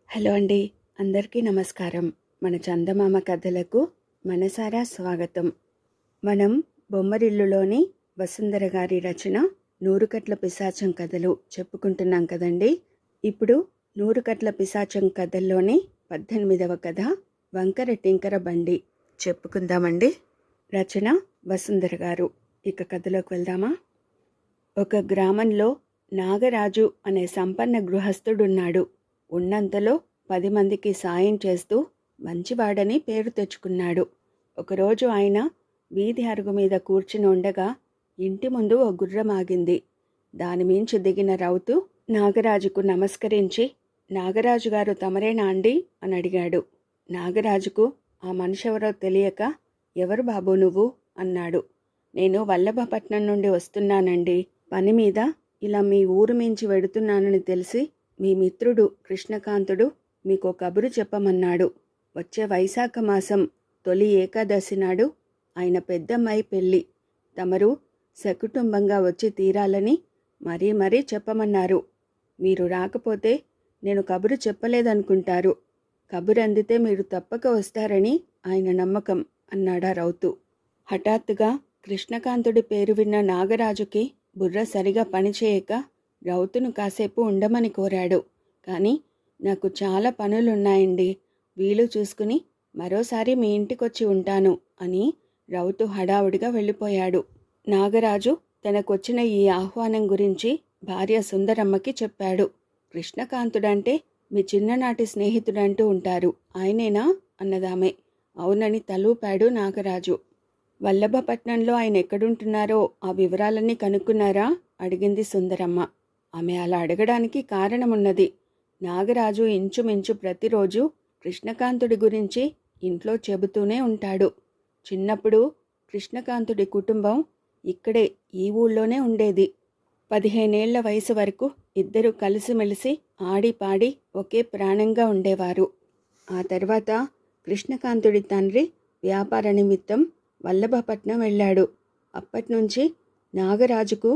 Hello అండి. అందరికీ నమస్కారం. మన చందమామ కథలకు మనసారా స్వాగతం. మనం బొమ్మరిల్లులోని వసుంధర గారి రచన నూరుకట్ల పిశాచం కథలు చెప్పుకుంటున్నాం కదండి. ఇప్పుడు నూరుకట్ల పిశాచం కథల్లోని 18వ కథ వంకర టింకర బండి చెప్పుకుందామండి. రచన వసుంధర గారు. ఇక కథలోకి వెళ్దామా? ఒక గ్రామంలో నాగరాజు అనే సంపన్న గృహస్థుడున్నాడు. ఉన్నంతలో 10 మందికి సాయం చేస్తూ మంచివాడని పేరు తెచ్చుకున్నాడు. ఒకరోజు ఆయన వీధి అరుగు మీద కూర్చుని ఉండగా ఇంటి ముందు ఓ గుర్రం ఆగింది. దానిమించి దిగిన రౌతు నాగరాజుకు నమస్కరించి, నాగరాజు గారు తమరేనా అండి అని అడిగాడు. నాగరాజుకు ఆ మనిషెవరో తెలియక, ఎవరు బాబు నువ్వు అన్నాడు. నేను వల్లభపట్నం నుండి వస్తున్నానండి. పని మీద ఇలా మీ ఊరు మించి వెడుతున్నానని తెలిసి మీ మిత్రుడు కృష్ణకాంతుడు మీకు కబురు చెప్పమన్నాడు. వచ్చే వైశాఖ మాసం తొలి ఏకాదశి నాడు ఆయన పెద్దమ్మాయి పెళ్ళి. తమరు సకుటుంబంగా వచ్చి తీరాలని మరీ చెప్పమన్నారు. మీరు రాకపోతే నేను కబురు చెప్పలేదనుకుంటారు. కబురు అందితే మీరు తప్పక వస్తారని ఆయన నమ్మకం అన్నాడా రౌతు. హఠాత్తుగా కృష్ణకాంతుడి పేరు విన్న నాగరాజుకి బుర్ర సరిగా పనిచేయక రౌతును కాసేపు ఉండమని కోరాడు. కానీ నాకు చాలా పనులున్నాయండి, వీలు చూసుకుని మరోసారి మీ ఇంటికొచ్చి ఉంటాను అని రౌతు హడావుడిగా వెళ్ళిపోయాడు. నాగరాజు తనకొచ్చిన ఈ ఆహ్వానం గురించి భార్య సుందరమ్మకి చెప్పాడు. కృష్ణకాంతుడంటే మీ చిన్ననాటి స్నేహితుడంటూ ఉంటారు, ఆయనేనా అన్నదామె. అవునని తలూపాడు నాగరాజు. వల్లభపట్నంలో ఆయన ఎక్కడుంటున్నారో ఆ వివరాలన్నీ కనుక్కున్నారా అడిగింది సుందరమ్మ. ఆమె అలా అడగడానికి కారణమున్నది. నాగరాజు ఇంచుమించు ప్రతిరోజు కృష్ణకాంతుడి గురించి ఇంట్లో చెబుతూనే ఉంటాడు. చిన్నప్పుడు కృష్ణకాంతుడి కుటుంబం ఇక్కడే ఈ ఊళ్ళోనే ఉండేది. 15 ఏళ్ల వయసు వరకు ఇద్దరు కలిసిమెలిసి ఆడిపాడి ఒకే ప్రాణంగా ఉండేవారు. ఆ తర్వాత కృష్ణకాంతుడి తండ్రి వ్యాపార నిమిత్తం వల్లభపట్నం వెళ్ళాడు. అప్పట్నుంచి నాగరాజుకు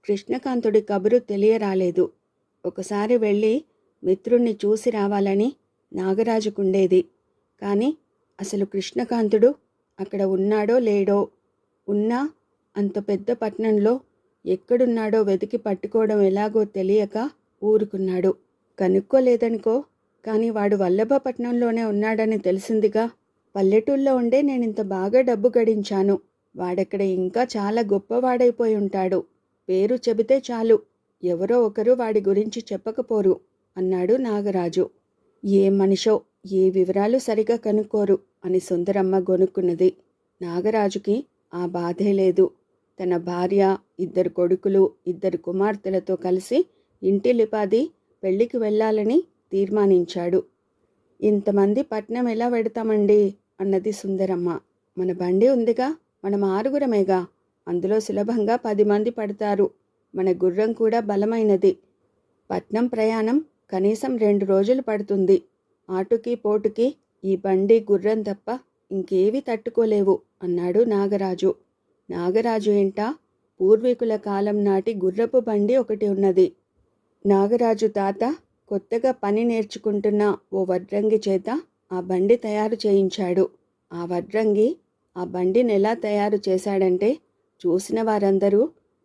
కృష్ణకాంతుడి కబురు తెలియరాలేదు. ఒకసారి వెళ్ళి మిత్రుణ్ణి చూసి రావాలని నాగరాజుకుండేది. కానీ అసలు కృష్ణకాంతుడు అక్కడ ఉన్నాడో లేడో, ఉన్నా అంత పెద్ద పట్నంలో ఎక్కడున్నాడో వెతికి పట్టుకోవడం ఎలాగో తెలియక ఊరుకున్నాడు. కనుక్కోలేదనుకో, కానీ వాడు వల్లభపట్నంలోనే ఉన్నాడని తెలిసిందిగా. పల్లెటూళ్ళలో ఉండే నేనింత బాగా డబ్బు గడించాను, వాడక్కడ ఇంకా చాలా గొప్పవాడైపోయి ఉంటాడు. పేరు చెబితే చాలు, ఎవరో ఒకరు వాడి గురించి చెప్పకపోరు అన్నాడు నాగరాజు. ఏ మనిషో, ఏ వివరాలు సరిగా కనుక్కోరు అని సుందరమ్మ గొనుక్కున్నది. నాగరాజుకి ఆ బాధే లేదు. తన భార్య, 2 కొడుకులు, 2 కుమార్తెలతో కలిసి ఇంటిలిపాది పెళ్లికి వెళ్ళాలని తీర్మానించాడు. ఇంతమంది పట్నం ఎలా వెడతామండి అన్నది సుందరమ్మ. మన బండి ఉందిగా, మనం 6గురమేగా, అందులో సులభంగా 10 మంది పడతారు. మన గుర్రం కూడా బలమైనది. పట్నం ప్రయాణం కనీసం 2 రోజులు పడుతుంది. ఆటుకి పోటుకి ఈ బండి గుర్రం తప్ప ఇంకేవి తట్టుకోలేవు అన్నాడు నాగరాజు. నాగరాజు ఇంట పూర్వీకుల కాలం నాటి గుర్రపు బండి ఒకటి ఉన్నది. నాగరాజు తాత కొత్తగా పని నేర్చుకుంటున్న ఓ వడ్రంగి చేత ఆ బండి తయారు చేయించాడు. ఆ వడ్రంగి ఆ బండిని ఎలా తయారు చేశాడంటే, చూసిన వారందరూ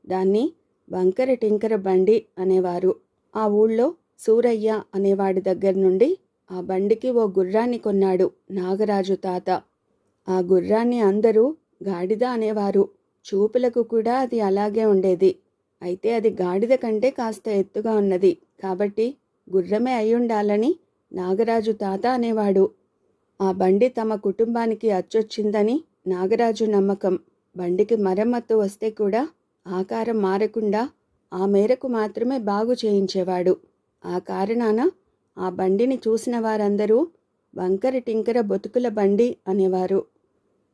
దాన్ని వంకర టింకర బండి అనేవారు. ఆ ఊళ్ళో సూరయ్య అనేవాడి దగ్గర నుండి ఆ బండికి ఓ గుర్రాన్ని కొన్నాడు నాగరాజు తాత. ఆ గుర్రాన్ని అందరూ గాడిద అనేవారు. చూపులకు కూడా అది అలాగే ఉండేది. అయితే అది గాడిద కంటే కాస్త ఎత్తుగా ఉన్నది కాబట్టి గుర్రమే అయ్యుండాలని నాగరాజు తాత అనేవాడు. ఆ బండి తమ కుటుంబానికి అచ్చొచ్చిందని నాగరాజు నమ్మకం. బండికి మరమ్మత్తు వస్తే కూడా ఆకారం మారకుండా ఆ మేరకు మాత్రమే బాగు చేయించేవాడు. ఆ కారణాన ఆ బండిని చూసిన వారందరూ వంకర టింకర బొతుకుల బండి అనేవారు.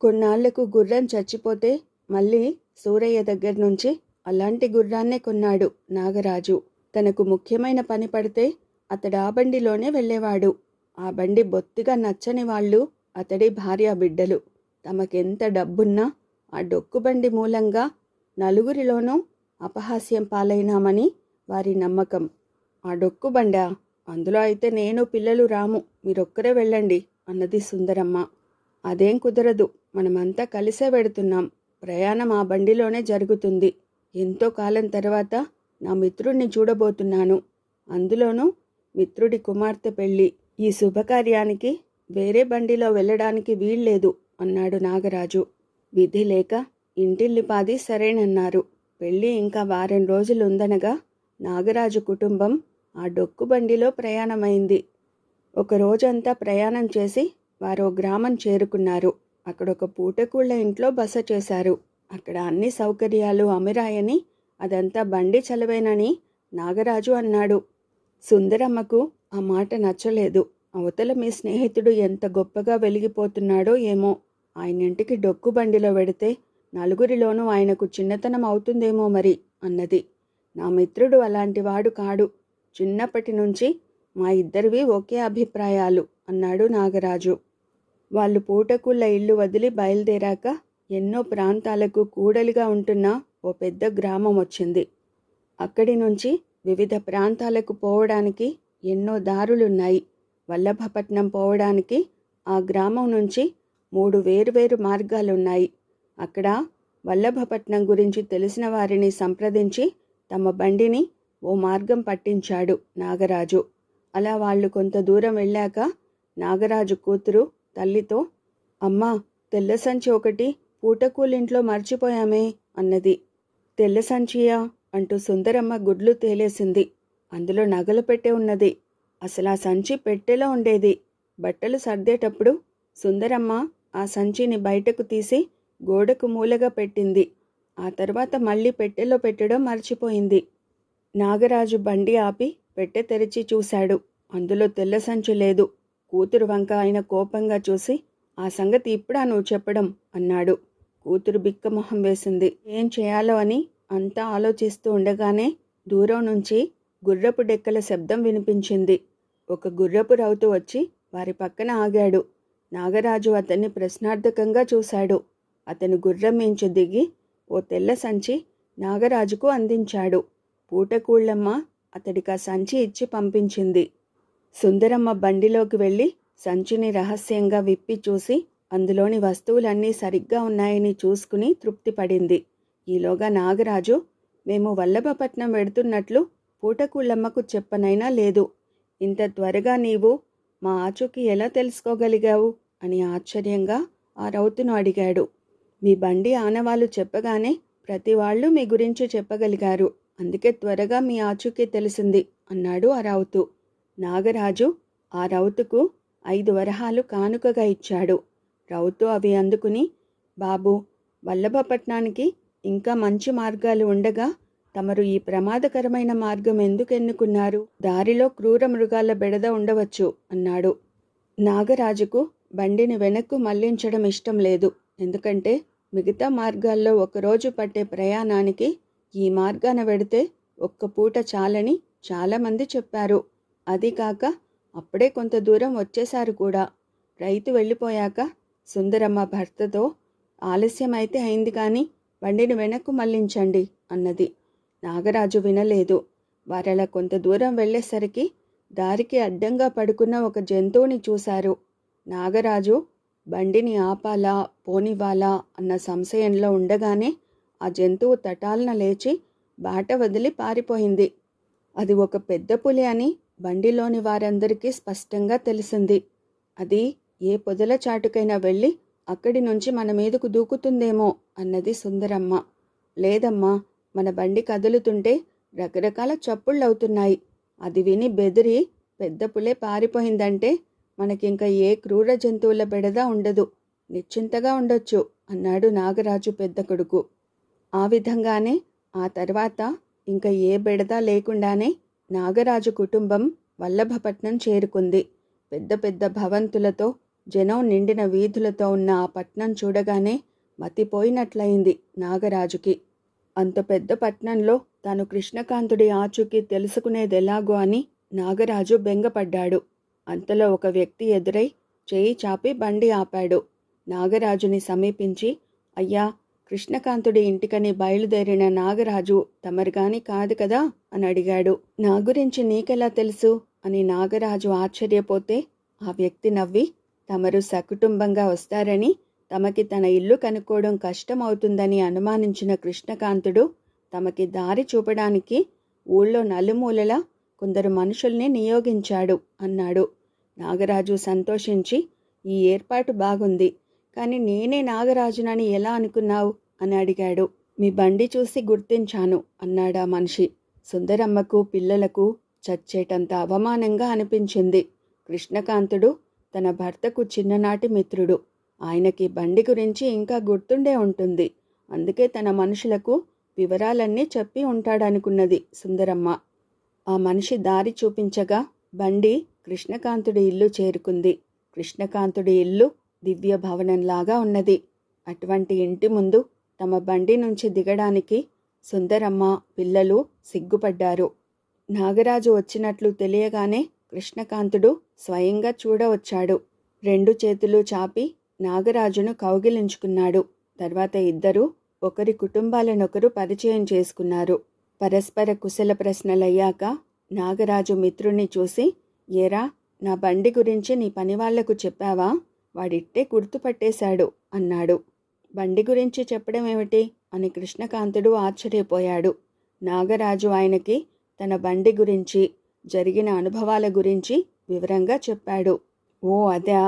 కొన్నాళ్లకు గుర్రం చచ్చిపోతే మళ్ళీ సూరయ్య దగ్గర నుంచి అలాంటి గుర్రాన్నే కొన్నాడు నాగరాజు. తనకు ముఖ్యమైన పని పడితే అతడు ఆ బండిలోనే వెళ్ళేవాడు. ఆ బండి బొత్తిగా నచ్చని వాళ్ళు అతడి భార్య బిడ్డలు. తమకెంత డబ్బున్నా ఆ డొక్కుబండి మూలంగా నలుగురిలోనూ అపహాస్యం పాలైనామని వారి నమ్మకం. ఆ డొక్కుబండా అందులో అయితే నేను పిల్లలు రాము, మీరొక్కరే వెళ్ళండి అన్నది సుందరమ్మ. అదేం కుదరదు, మనమంతా కలిసే వెడుతున్నాం. ప్రయాణం ఆ బండిలోనే జరుగుతుంది. ఎంతో కాలం తర్వాత నా మిత్రుడిని చూడబోతున్నాను. అందులోనూ మిత్రుడి కుమార్తె పెళ్ళి. ఈ శుభకార్యానికి వేరే బండిలో వెళ్ళడానికి వీల్లేదు అన్నాడు నాగరాజు. విధి లేక ఇంటిల్లిపాది సరేనన్నారు. పెళ్ళి ఇంకా వారం రోజులుందనగా నాగరాజు కుటుంబం ఆ డొక్కు బండిలో ప్రయాణమైంది. ఒక రోజంతా ప్రయాణం చేసి వారో గ్రామం చేరుకున్నారు. అక్కడొక పూటకూళ్ళ ఇంట్లో బస చేశారు. అక్కడ అన్ని సౌకర్యాలు అమిరాయని, అదంతా బండి చలవేనని నాగరాజు అన్నాడు. సుందరమ్మకు ఆ మాట నచ్చలేదు. అవతల మీ స్నేహితుడు ఎంత గొప్పగా వెలిగిపోతున్నాడో ఏమో, ఆయనింటికి డొక్కు బండిలో వెడితే నలుగురిలోనూ ఆయనకు చిన్నతనం అవుతుందేమో మరి అన్నది. నా మిత్రుడు అలాంటివాడు కాడు. చిన్నప్పటి నుంచి మా ఇద్దరివి ఒకే అభిప్రాయాలు అన్నాడు నాగరాజు. వాళ్ళు పూటకూళ్ళ ఇల్లు వదిలి బయలుదేరాక ఎన్నో ప్రాంతాలకు కూడలిగా ఉంటున్న ఓ పెద్ద గ్రామం వచ్చింది. అక్కడి నుంచి వివిధ ప్రాంతాలకు పోవడానికి ఎన్నో దారులున్నాయి. వల్లభపట్నం పోవడానికి ఆ గ్రామం నుంచి 3 వేరువేరు మార్గాలున్నాయి. అక్కడ వల్లభపట్నం గురించి తెలిసిన వారిని సంప్రదించి తమ బండిని ఓ మార్గం పట్టించాడు నాగరాజు. అలా వాళ్ళు కొంత దూరం వెళ్ళాక నాగరాజు కూతురు తల్లితో, అమ్మా, తెల్ల సంచి ఒకటి పూటకూలింట్లో మర్చిపోయామే అన్నది. తెల్ల సంచియా అంటూ సుందరమ్మ గుడ్లు తేలేసింది. అందులో నగలు పెట్టె ఉన్నది. అసలు ఆ సంచి పెట్టెలో ఉండేది. బట్టలు సర్దేటప్పుడు సుందరమ్మ ఆ సంచిని బయటకు తీసి గోడకు మూలగా పెట్టింది. ఆ తర్వాత మళ్ళీ పెట్టెలో పెట్టడం మర్చిపోయింది. నాగరాజు బండి ఆపి పెట్టె తెరిచి చూశాడు. అందులో తెల్ల సంచి లేదు. కూతురు వంక ఆయన కోపంగా చూసి, ఆ సంగతి ఇప్పుడా నువ్వు చెప్పడం అన్నాడు. కూతురు బిక్కమొహం వేసింది. ఏం చేయాలో అని అంతా ఆలోచిస్తూ ఉండగానే దూరం నుంచి గుర్రపు డెక్కల శబ్దం వినిపించింది. ఒక గుర్రపు రౌతు వచ్చి వారి పక్కన ఆగాడు. నాగరాజు అతన్ని ప్రశ్నార్థకంగా చూశాడు. అతను గుర్రం మించి దిగి ఓ తెల్ల సంచి నాగరాజుకు అందించాడు. పూటకూళ్ళమ్మ అతడికి ఆ సంచి ఇచ్చి పంపించింది. సుందరమ్మ బండిలోకి వెళ్ళి సంచిని రహస్యంగా విప్పి చూసి అందులోని వస్తువులన్నీ సరిగ్గా ఉన్నాయని చూసుకుని తృప్తిపడింది. ఈలోగా నాగరాజు, మేము వల్లభపట్నం వెడుతున్నట్లు పూటకూళ్ళమ్మకు చెప్పనైనా లేదు. ఇంత త్వరగా నీవు మా ఆచూకీ ఎలా తెలుసుకోగలిగావు అని ఆశ్చర్యంగా ఆ రౌతును అడిగాడు. మీ బండి ఆనవాళ్ళు చెప్పగానే ప్రతి వాళ్ళు మీ గురించి చెప్పగలిగారు. అందుకే త్వరగా మీ ఆచూకీ తెలిసింది అన్నాడు ఆ రౌతు. నాగరాజు ఆ రౌతుకు 5 వరహాలు కానుకగా ఇచ్చాడు. రౌతు అవి అందుకుని, బాబు, వల్లభపట్నానికి ఇంకా మంచి మార్గాలు ఉండగా తమరు ఈ ప్రమాదకరమైన మార్గం ఎందుకు ఎన్నుకున్నారు? దారిలో క్రూర మృగాల బెడద ఉండవచ్చు అన్నాడు. నాగరాజుకు బండిని వెనక్కు మళ్లించడం ఇష్టం లేదు. ఎందుకంటే మిగతా మార్గాల్లో ఒకరోజు పట్టే ప్రయాణానికి ఈ మార్గాన వెడితే ఒక్క పూట చాలని చాలామంది చెప్పారు. అది కాక అప్పుడే కొంత దూరం వచ్చేశారు కూడా. రైతు వెళ్ళిపోయాక సుందరమ్మ భర్తతో, ఆలస్యమైతే అయింది కానీ బండిని వెనక్కు మళ్లించండి అన్నది. నాగరాజు వినలేదు. వారలా కొంత దూరం వెళ్ళేసరికి దారికి అడ్డంగా పడుకున్న ఒక జంతువుని చూశారు. నాగరాజు బండిని ఆపాలా పోనివ్వాలా అన్న సంశయంలో ఉండగానే ఆ జంతువు తటాలన లేచి బాట వదిలి పారిపోయింది. అది ఒక పెద్ద పులి అని బండిలోని వారందరికీ స్పష్టంగా తెలిసింది. అది ఏ పొదల చాటుకైనా వెళ్ళి అక్కడి నుంచి మన మీదకు దూకుతుందేమో అన్నది సుందరమ్మ. లేదమ్మా, మన బండి కదులుతుంటే రకరకాల చప్పుళ్ళవుతున్నాయి. అది విని బెదిరి పెద్ద పులే పారిపోయిందంటే మనకింక ఏ క్రూర జంతువుల బెడద ఉండదు, నిశ్చింతగా ఉండొచ్చు అన్నాడు నాగరాజు పెద్ద కొడుకు. ఆ విధంగానే ఆ తర్వాత ఇంకా ఏ బెడద లేకుండానే నాగరాజు కుటుంబం వల్లభపట్నం చేరుకుంది. పెద్ద పెద్ద భవంతులతో జనం నిండిన వీధులతో ఉన్న ఆ పట్నం చూడగానే మతిపోయినట్లయింది నాగరాజుకి. అంత పెద్ద పట్నంలో తాను కృష్ణకాంతుడి ఆచూకీ తెలుసుకునేదెలాగో అని నాగరాజు బెంగపడ్డాడు. అంతలో ఒక వ్యక్తి ఎదురై చేయి చాపి బండి ఆపాడు. నాగరాజుని సమీపించి, అయ్యా, కృష్ణకాంతుడి ఇంటికని బయలుదేరిన నాగరాజు తమరుగాని కాదు కదా అని అడిగాడు. నా గురించి నీకెలా తెలుసు అని నాగరాజు ఆశ్చర్యపోతే ఆ వ్యక్తి నవ్వి, తమరు సకుటుంబంగా వస్తారని, తమకి తన ఇల్లు కనుక్కోవడం కష్టమవుతుందని అనుమానించిన కృష్ణకాంతుడు తమకి దారి చూపడానికి ఊళ్ళో నలుమూలలా కొందరు మనుషుల్ని నియోగించాడు అన్నాడు. నాగరాజు సంతోషించి, ఈ ఏర్పాటు బాగుంది, కానీ నేనే నాగరాజునని ఎలా అనుకున్నావు అని అడిగాడు. మీ బండి చూసి గుర్తించాను అన్నాడా మనిషి. సుందరమ్మకు పిల్లలకు చచ్చేటంత అవమానంగా అనిపించింది. కృష్ణకాంతుడు తన భర్తకు చిన్ననాటి మిత్రుడు. ఆయనకి బండి గురించి ఇంకా గుర్తుండే ఉంటుంది. అందుకే తన మనుషులకు వివరాలన్నీ చెప్పి ఉంటాడనుకున్నది సుందరమ్మ. ఆ మనిషి దారి చూపించగా బండి కృష్ణకాంతుడి ఇల్లు చేరుకుంది. కృష్ణకాంతుడి ఇల్లు దివ్య భవనంలాగా ఉన్నది. అటువంటి ఇంటి ముందు తమ బండి నుంచి దిగడానికి సుందరమ్మ పిల్లలు సిగ్గుపడ్డారు. నాగరాజు వచ్చినట్లు తెలియగానే కృష్ణకాంతుడు స్వయంగా చూడవచ్చాడు. 2 చేతులు చాపి నాగరాజును కౌగిలించుకున్నాడు. తర్వాత ఇద్దరూ ఒకరి కుటుంబాలనొకరు పరిచయం చేసుకున్నారు. పరస్పర కుశల ప్రశ్నలయ్యాక నాగరాజు మిత్రుణ్ణి చూసి, ఏరా, నా బండి గురించి నీ పనివాళ్లకు చెప్పావా? వాడిట్టే గుర్తుపట్టేశాడు అన్నాడు. బండి గురించి చెప్పడం ఏమిటి అని కృష్ణకాంతుడు ఆశ్చర్యపోయాడు. నాగరాజు ఆయనకి తన బండి గురించి, జరిగిన అనుభవాల గురించి వివరంగా చెప్పాడు. ఓ అదా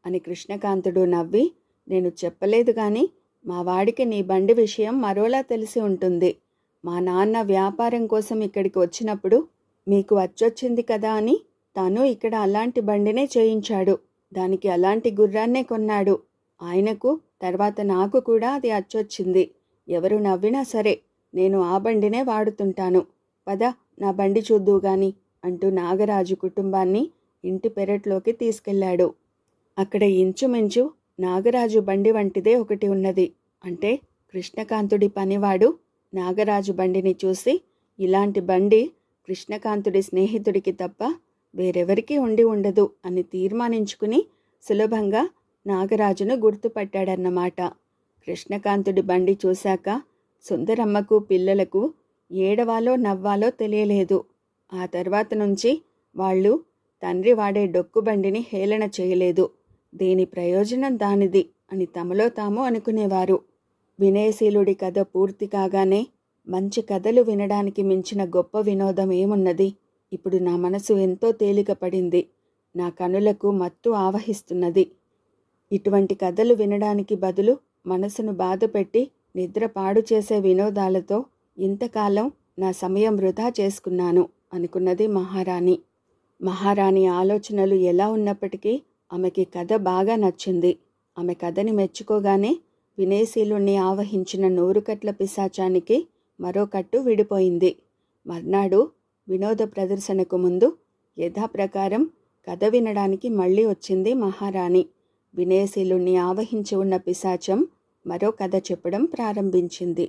అని కృష్ణకాంతుడు నవ్వి, నేను చెప్పలేదు గాని మా వాడికి నీ బండి విషయం మరోలా తెలిసి ఉంటుంది. మా నాన్న వ్యాపారం కోసం ఇక్కడికి వచ్చినప్పుడు మీకు అచ్చొచ్చింది కదా అని తాను ఇక్కడ అలాంటి బండినే చేయించాడు. దానికి అలాంటి గుర్రాన్నే కొన్నాడు. ఆయనకు తర్వాత నాకు కూడా అది అచ్చొచ్చింది. ఎవరు నవ్వినా సరే నేను ఆ బండినే వాడుతుంటాను. పద, నా బండి చూద్దువు గాని అంటూ నాగరాజు కుటుంబాన్ని ఇంటి పెరట్లోకి తీసుకెళ్లాడు. అక్కడ ఇంచుమించు నాగరాజు బండి వంటిదే ఒకటి ఉన్నది. అంటే కృష్ణకాంతుడి పనివాడు నాగరాజు బండిని చూసి, ఇలాంటి బండి కృష్ణకాంతుడి స్నేహితుడికి తప్ప వేరెవరికీ ఉండి ఉండదు అని తీర్మానించుకుని సులభంగా నాగరాజును గుర్తుపట్టాడన్నమాట. కృష్ణకాంతుడి బండి చూశాక సుందరమ్మకు పిల్లలకు ఏడవాలో నవ్వాలో తెలియలేదు. ఆ తర్వాత నుంచి వాళ్ళు తండ్రి వాడే డొక్కు బండిని హేళన చేయలేదు. దీని ప్రయోజనం దానిది అని తమలో తాము అనుకునేవారు. వినయశీలుడి కథ పూర్తి కాగానే, మంచి కథలు వినడానికి మించిన గొప్ప వినోదం ఏమున్నది? ఇప్పుడు నా మనసు ఎంతో తేలిక పడింది. నా కనులకు మత్తు ఆవహిస్తున్నది. ఇటువంటి కథలు వినడానికి బదులు మనసును బాధపెట్టి నిద్ర పాడు చేసే వినోదాలతో ఇంతకాలం నా సమయం వృధా చేసుకున్నాను అనుకున్నది మహారాణి. మహారాణి ఆలోచనలు ఎలా ఉన్నప్పటికీ ఆమెకి కథ బాగా నచ్చింది. ఆమె కథని మెచ్చుకోగానే వినయశీలుణ్ణి ఆవహించిన 100 కట్ల పిశాచానికి మరో కట్టు విడిపోయింది. మర్నాడు వినోద ప్రదర్శనకు ముందు యథాప్రకారం కథ వినడానికి మళ్ళీ వచ్చింది మహారాణి. వినయశీలుణ్ణి ఆవహించి ఉన్న పిశాచం మరో కథ చెప్పడం ప్రారంభించింది.